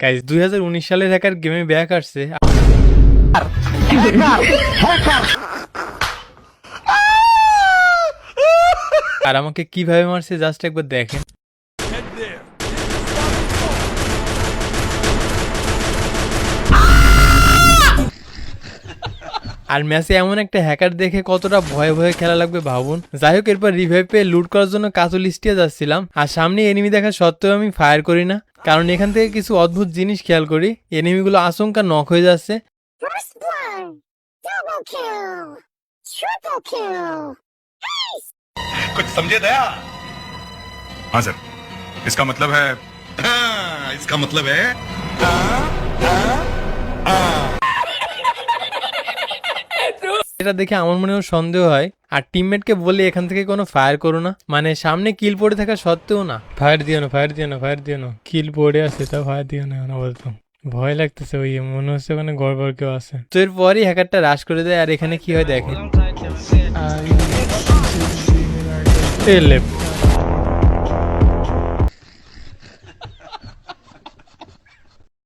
Guys 2019 সালের hacker গেমে back আসছে। আর আমাকে কিভাবে মারছে জাস্ট একবার দেখেন। আর ম্যাচে এমন একটা হ্যাকার দেখে কতটা ভয়ে ভয়ে খেলা লাগবে ভাবুন। যাই হোক, এরপর রিভাইভ পেয়ে লুট করার জন্য কাতুল স্টিয়া যাচ্ছিলাম, আর সামনে এনিমি দেখা সত্ত্বেও আমি ফায়ার করি না, কারণ এখান থেকে কিছু অদ্ভুত জিনিস খেয়াল করি। এনিমিগুলো আচমকা নক হয়ে যাচ্ছে। First blood, double kill, triple kill. कुछ समझे दया? हाँ सर, इसका मतलब है इसका मतलब है এটা দেখে আমার মনেও সন্দেহ হয়, আর টিমমেটকে বলে এখান থেকে কোনো ফায়ার করো না, মানে সামনে কিল পড়ে থাকা সত্ত্বেও না ফায়ার দিও না, ফায়ার দিও না, ফায়ার দিও না, কিল পড়ে আছে তা ফায়ার দিও না বলতাম। ভয় লাগতেছে, ওই মনে হচ্ছে ওখানে গড়বড় কেউ আছে। তো এরপরই হ্যাকারটা রাশ করে দেয়, আর এখানে কি হয় দেখেন। লেফট